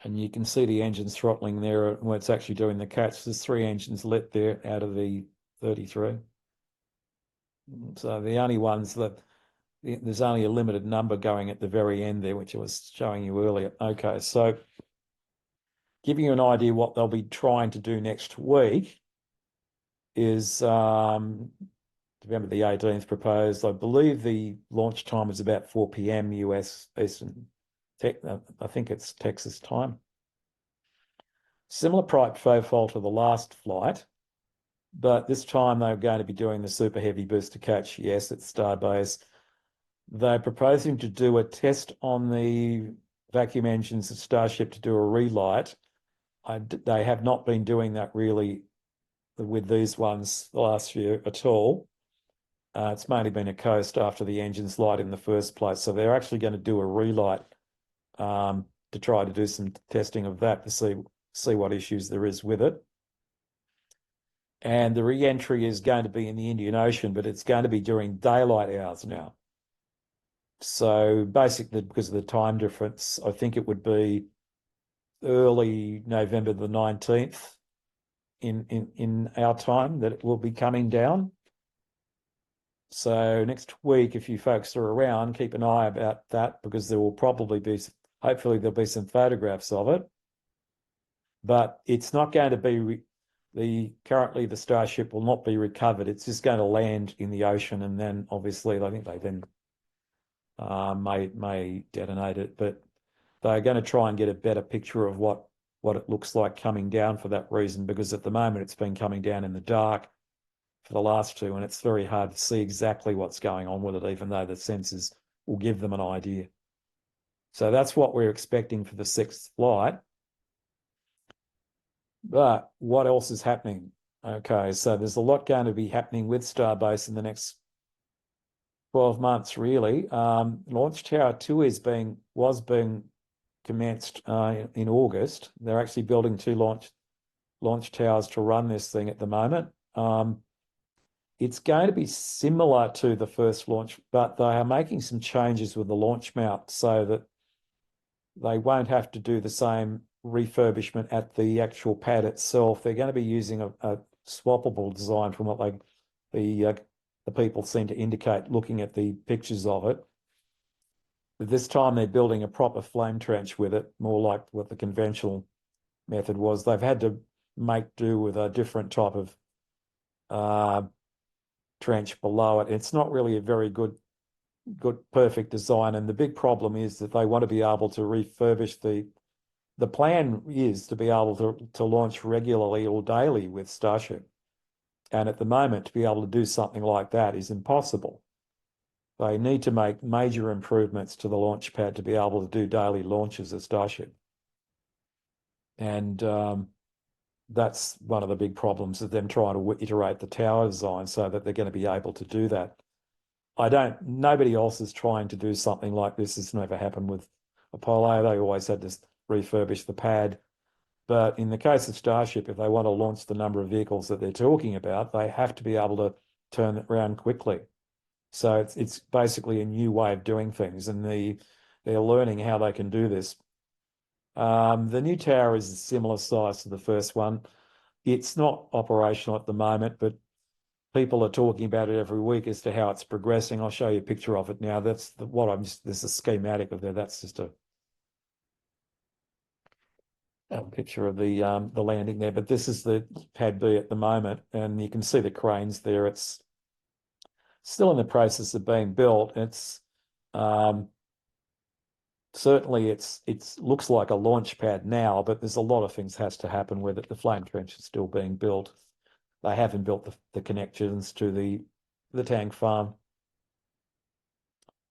And you can see the engines throttling there where it's actually doing the catch. There's 3 engines lit there out of the 33. So the only ones there's only a limited number going at the very end there, which I was showing you earlier. Okay, so giving you an idea what they'll be trying to do next week is November the 18th proposed. I believe the launch time is about 4 p.m. US Eastern. I think it's Texas time. Similar profile to the last flight, but this time they're going to be doing the super heavy booster catch. Yes, at Starbase. They're proposing to do a test on the vacuum engines of Starship to do a relight. They have not been doing that really with these ones the last few at all. It's mainly been a coast after the engines light in the first place. So they're actually going to do a relight to try to do some testing of that to see what issues there is with it. And the re-entry is going to be in the Indian Ocean, but it's going to be during daylight hours now. So basically, because of the time difference, I think it would be early November the 19th in our time that it will be coming down. So next week, if you folks are around, keep an eye about that because there will probably be, hopefully there'll be some photographs of it. But it's not going to be currently the Starship will not be recovered. It's just going to land in the ocean, and then obviously I think they then may detonate it, but they're going to try and get a better picture of what it looks like coming down for that reason, because at the moment it's been coming down in the dark for the last two, and it's very hard to see exactly what's going on with it, even though the sensors will give them an idea. So that's what we're expecting for the 6th flight. But what else is happening? Okay, so there's a lot going to be happening with Starbase in the next 12 months, really. Launch Tower 2 was being commenced in August. They're actually building 2 launch towers to run this thing at the moment. It's going to be similar to the first launch, but they are making some changes with the launch mount so that they won't have to do the same refurbishment at the actual pad itself. They're going to be using a swappable design from what the people seem to indicate looking at the pictures of it. But this time they're building a proper flame trench with it, more like what the conventional method was. They've had to make do with a different type of trench below it. It's not really a very good perfect design, and the big problem is that they want to be able to refurbish the plan is to be able to launch regularly or daily with Starship. And at the moment, to be able to do something like that is impossible. They need to make major improvements to the launch pad to be able to do daily launches of Starship. And that's one of the big problems of them trying to iterate the tower design so that they're going to be able to do that. Nobody else is trying to do something like this. It's never happened with Apollo. They always had to refurbish the pad. But in the case of Starship, if they want to launch the number of vehicles that they're talking about, they have to be able to turn it around quickly. So it's basically a new way of doing things, and they're learning how they can do this. The new tower is a similar size to the first one. It's not operational at the moment, but people are talking about it every week as to how it's progressing. I'll show you a picture of it now. There's a schematic of there. That's just a picture of the landing there. But this is the pad B at the moment, and you can see the cranes there. It's still in the process of being built. It's certainly it looks like a launch pad now, but there's a lot of things has to happen with it. The flame trench is still being built. They haven't built the connections to the tank farm,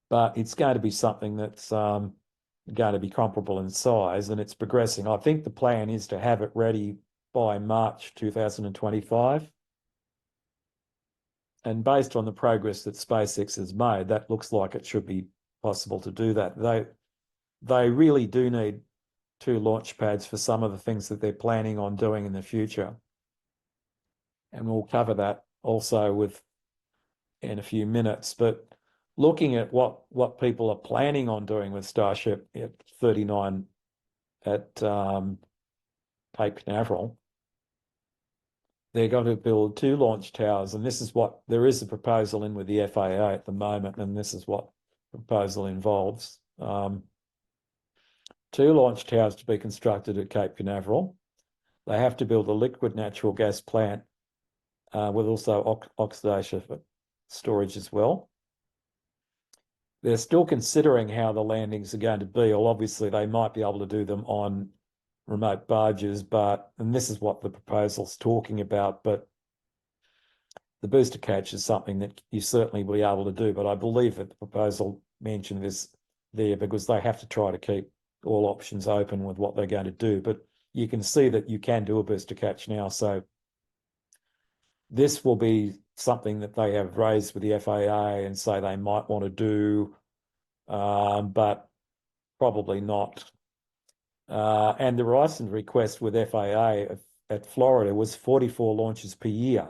but it's going to be something that's going to be comparable in size, and it's progressing. I think the plan is to have it ready by March 2025. And based on the progress that SpaceX has made, that looks like it should be possible to do that. They really do need 2 launch pads for some of the things that they're planning on doing in the future. And we'll cover that also in a few minutes. But looking at what people are planning on doing with Starship at 39 at Cape Canaveral, they're going to build 2 launch towers, and there is a proposal in with the FAA at the moment, and this is what the proposal involves. 2 launch towers to be constructed at Cape Canaveral. They have to build a liquid natural gas plant with also oxidation storage as well. They're still considering how the landings are going to be. Well, obviously, they might be able to do them on remote barges, and this is what the proposal's talking about, but the booster catch is something that you certainly will be able to do. But I believe that the proposal mentioned this there because they have to try to keep all options open with what they're going to do. But you can see that you can do a booster catch now. So this will be something that they have raised with the FAA and say they might want to do, but probably not. And the license request with FAA at Florida was 44 launches per year,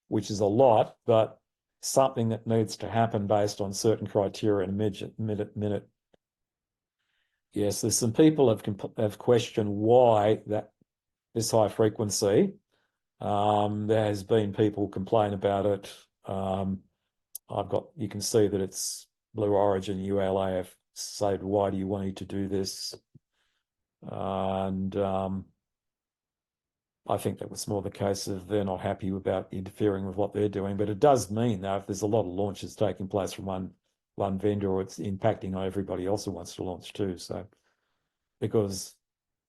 which is a lot, but something that needs to happen based on certain criteria in a minute. Yes, there's some people have questioned why this high frequency. There has been people complain about it. You can see that it's Blue Origin, ULA have said, why do you want to do this? And I think that was more the case of they're not happy about interfering with what they're doing. But it does mean, though, if there's a lot of launches taking place from one vendor, it's impacting on everybody else who wants to launch too. So, because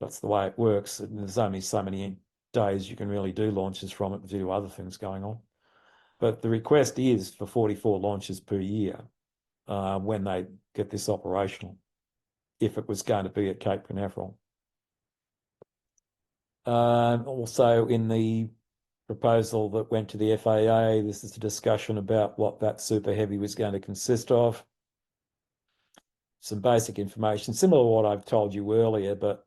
that's the way it works, and there's only so many days you can really do launches from it due to other things going on. But the request is for 44 launches per year when they get this operational, if it was going to be at Cape Canaveral. Also in the proposal that went to the FAA, this is a discussion about what that Super Heavy was going to consist of. Some basic information, similar to what I've told you earlier, but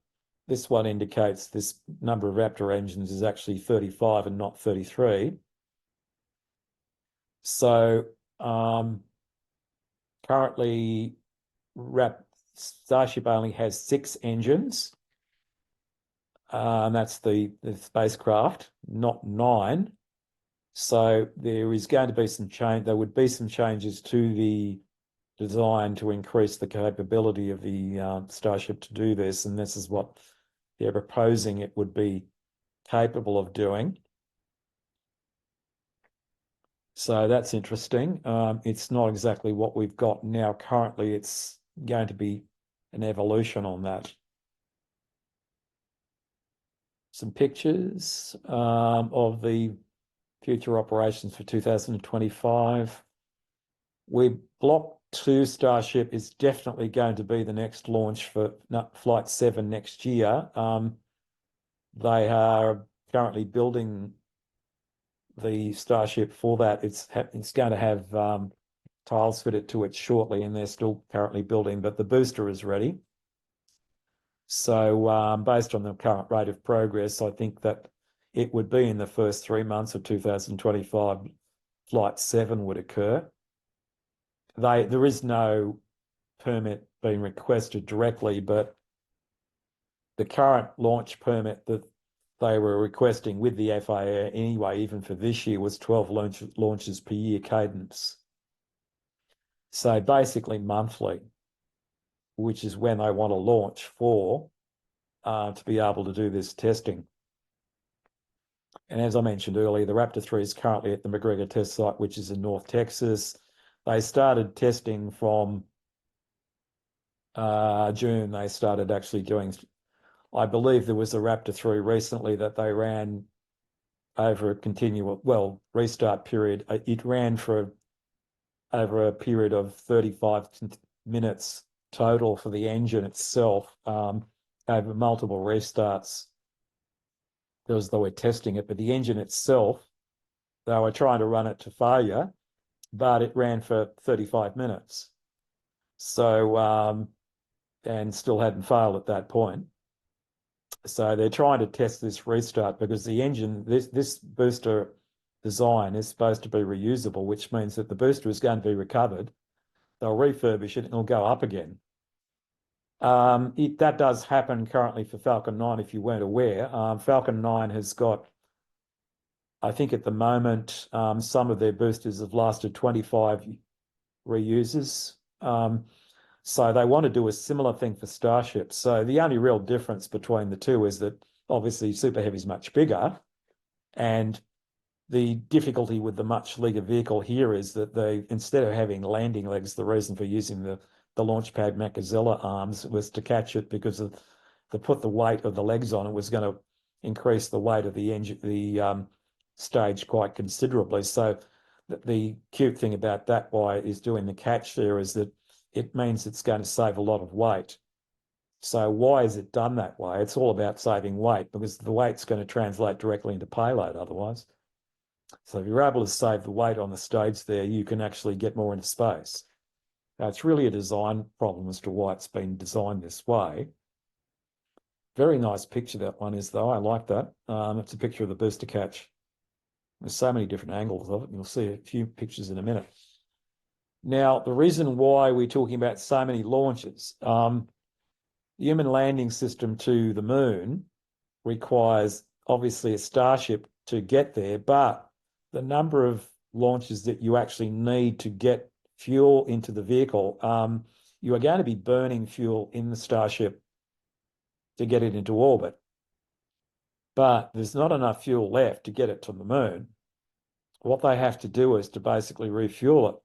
this one indicates this number of Raptor engines is actually 35 and not 33. So currently Starship only has 6 engines. And that's the spacecraft, not 9. So there is going to be some change. There would be some changes to the design to increase the capability of the Starship to do this, and this is what they're proposing it would be capable of doing. So that's interesting. It's not exactly what we've got now currently. It's going to be an evolution on that. Some pictures of the future operations for 2025. Block 2 Starship is definitely going to be the next launch for Flight 7 next year. They are currently building the Starship for that. It's going to have tiles fitted to it shortly, and they're still currently building, but the booster is ready. So based on the current rate of progress, I think that it would be in the first 3 months of 2025, Flight 7 would occur. There is no permit being requested directly, but the current launch permit that they were requesting with the FAA anyway, even for this year, was 12 launches per year cadence. So basically monthly, which is when they want to launch for to be able to do this testing. And as I mentioned earlier, the Raptor 3 is currently at the McGregor test site, which is in North Texas. They started testing from June. They started actually doing, I believe there was a Raptor 3 recently that they ran over a continual, restart period. It ran for over a period of 35 minutes total for the engine itself, over multiple restarts. Because they were testing it, but the engine itself, they were trying to run it to failure, but it ran for 35 minutes. So, and still hadn't failed at that point. So they're trying to test this restart because the engine, this booster design is supposed to be reusable, which means that the booster is going to be recovered. They'll refurbish it and it'll go up again. That does happen currently for Falcon 9, if you weren't aware. Falcon 9 has got, I think at the moment, some of their boosters have lasted 25 reuses. So they want to do a similar thing for Starship. So the only real difference between the two is that obviously Super Heavy is much bigger, and the difficulty with the much bigger vehicle here is that they, instead of having landing legs, the reason for using the Launchpad Macazella arms was to catch it because of to put the weight of the legs on it was going to increase the weight of the engine, the stage quite considerably. So the cute thing about that why is doing the catch there is that it means it's going to save a lot of weight. So why is it done that way? It's all about saving weight because the weight's going to translate directly into payload otherwise. So if you're able to save the weight on the stage there, you can actually get more into space. Now, it's really a design problem as to why it's been designed this way. Very nice picture that one is, though. I like that. It's a picture of the booster catch. There's so many different angles of it. You'll see a few pictures in a minute. Now, the reason why we're talking about so many launches, the human landing system to the moon requires obviously a Starship to get there, but the number of launches that you actually need to get fuel into the vehicle, you are going to be burning fuel in the Starship to get it into orbit. But there's not enough fuel left to get it to the moon. What they have to do is to basically refuel it.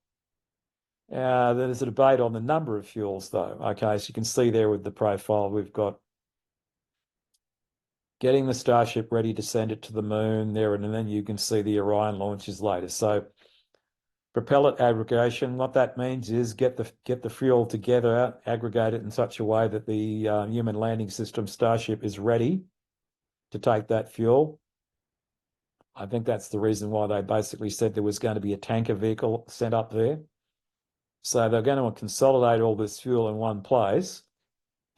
There's a debate on the number of fuels, though. Okay, so you can see there with the profile, we've got getting the Starship ready to send it to the moon there, and then you can see the Orion launches later. So propellant aggregation, what that means is get the fuel together, aggregate it in such a way that the human landing system Starship is ready to take that fuel. I think that's the reason why they basically said there was going to be a tanker vehicle sent up there. So they're going to consolidate all this fuel in one place,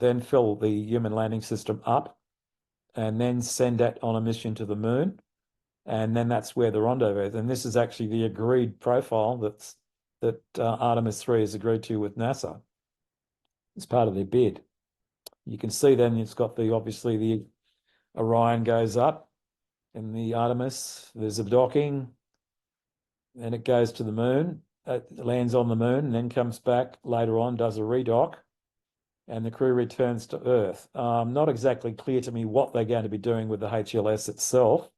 then fill the human landing system up, and then send that on a mission to the moon. And then that's where the rendezvous is. And this is actually the agreed profile that Artemis 3 has agreed to with NASA. It's part of their bid. You can see then it's got obviously the Orion goes up and the Artemis, there's a docking, Then it goes to the moon, lands on the moon, and then comes back later on, does a redock, and the crew returns to Earth. Not exactly clear to me what they're going to be doing with the HLS itself,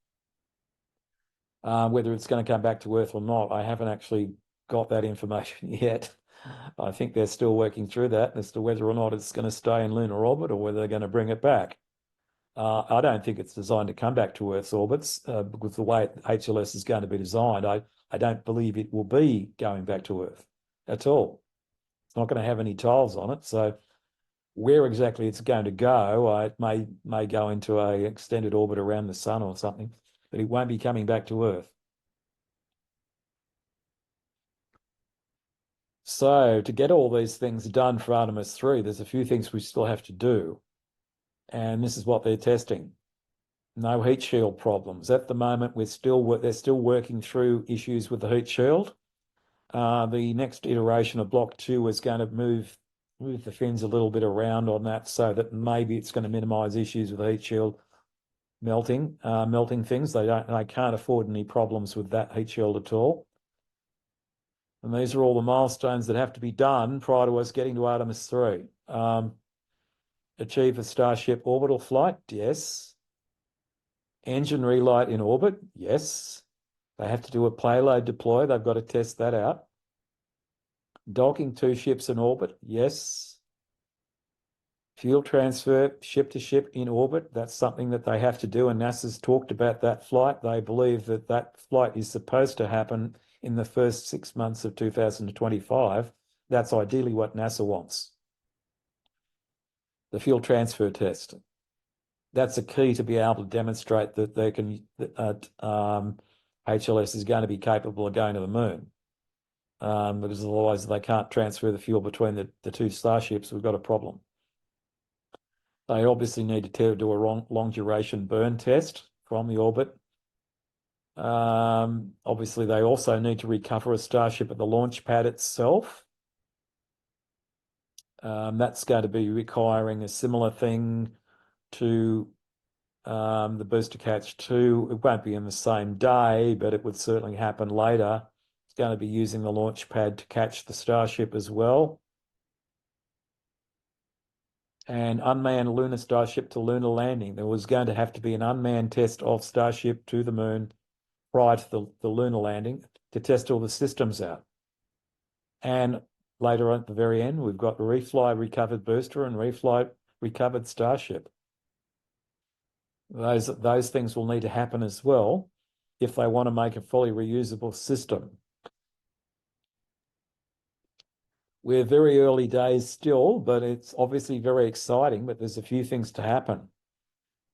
whether it's going to come back to Earth or not. I haven't actually got that information yet. I think they're still working through that as to whether or not it's going to stay in lunar orbit or whether they're going to bring it back. I don't think it's designed to come back to Earth's orbits because the way HLS is going to be designed, I don't believe it will be going back to Earth at all. It's not going to have any tiles on it. So where exactly it's going to go, it may go into a extended orbit around the sun or something, but it won't be coming back to Earth. So to get all these things done for Artemis 3, there's a few things we still have to do. And this is what they're testing. No heat shield problems. At the moment, they're still working through issues with the heat shield. The next iteration of Block 2 is going to move the fins a little bit around on that so that maybe it's going to minimize issues with the heat shield melting things. They can't afford any problems with that heat shield at all. And these are all the milestones that have to be done prior to us getting to Artemis 3. Achieve a Starship orbital flight, yes. Engine relight in orbit, yes. They have to do a payload deploy. They've got to test that out. Docking 2 ships in orbit, yes. Fuel transfer ship to ship in orbit, that's something that they have to do, and NASA's talked about that flight. They believe that that flight is supposed to happen in the first 6 months of 2025. That's ideally what NASA wants. The fuel transfer test. That's a key to be able to demonstrate that they can HLS is going to be capable of going to the moon. Because otherwise they can't transfer the fuel between the two starships. We've got a problem. They obviously need to do a long duration burn test from the orbit. Obviously, they also need to recover a Starship at the launch pad itself. That's going to be requiring a similar thing to the booster catch 2. It won't be in the same day, but it would certainly happen later. It's going to be using the launch pad to catch the Starship as well. And unmanned lunar Starship to lunar landing. There was going to have to be an unmanned test of Starship to the moon prior to the lunar landing to test all the systems out. And later on at the very end, we've got refly recovered booster and refly recovered Starship. Those things will need to happen as well if they want to make a fully reusable system. We're very early days still, but it's obviously very exciting, but there's a few things to happen.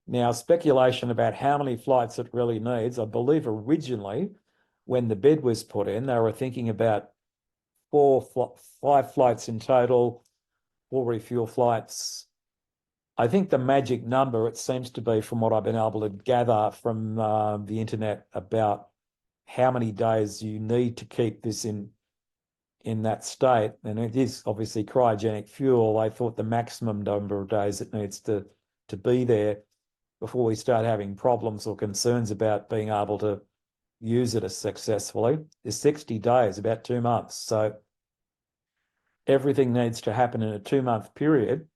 Now, speculation about how many flights it really needs, I believe originally when the bid was put in, they were thinking about 5 flights in total, 4 refuel flights. I think the magic number, it seems to be, from what I've been able to gather from the internet, about how many days you need to keep this in that state, and it is obviously cryogenic fuel. They thought the maximum number of days it needs to be there before we start having problems or concerns about being able to use it as successfully is 60 days, about 2 months. So everything needs to happen in a 2-month period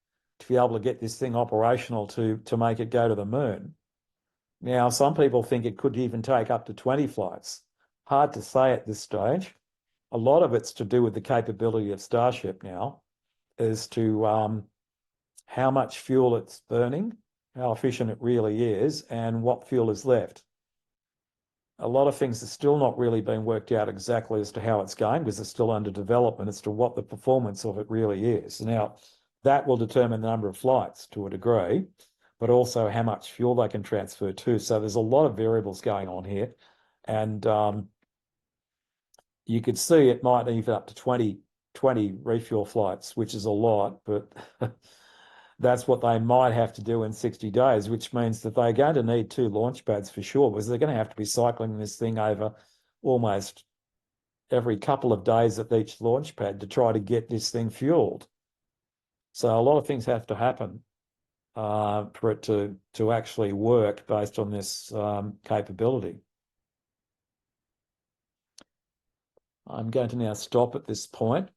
to be able to get this thing operational to make it go to the moon. Now, some people think it could even take up to 20 flights. Hard to say at this stage. A lot of it's to do with the capability of Starship now, as to how much fuel it's burning, how efficient it really is, and what fuel is left. A lot of things are still not really being worked out exactly as to how it's going because it's still under development as to what the performance of it really is. Now, that will determine the number of flights to a degree, but also how much fuel they can transfer to. So there's a lot of variables going on here. And you could see it might even up to 20 refuel flights, which is a lot, but that's what they might have to do in 60 days, which means that they're going to need 2 launch pads for sure, because they're going to have to be cycling this thing over almost every couple of days at each launch pad to try to get this thing fueled. So a lot of things have to happen for it to actually work based on this capability. I'm going to now stop at this point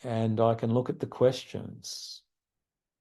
and I can look at the questions.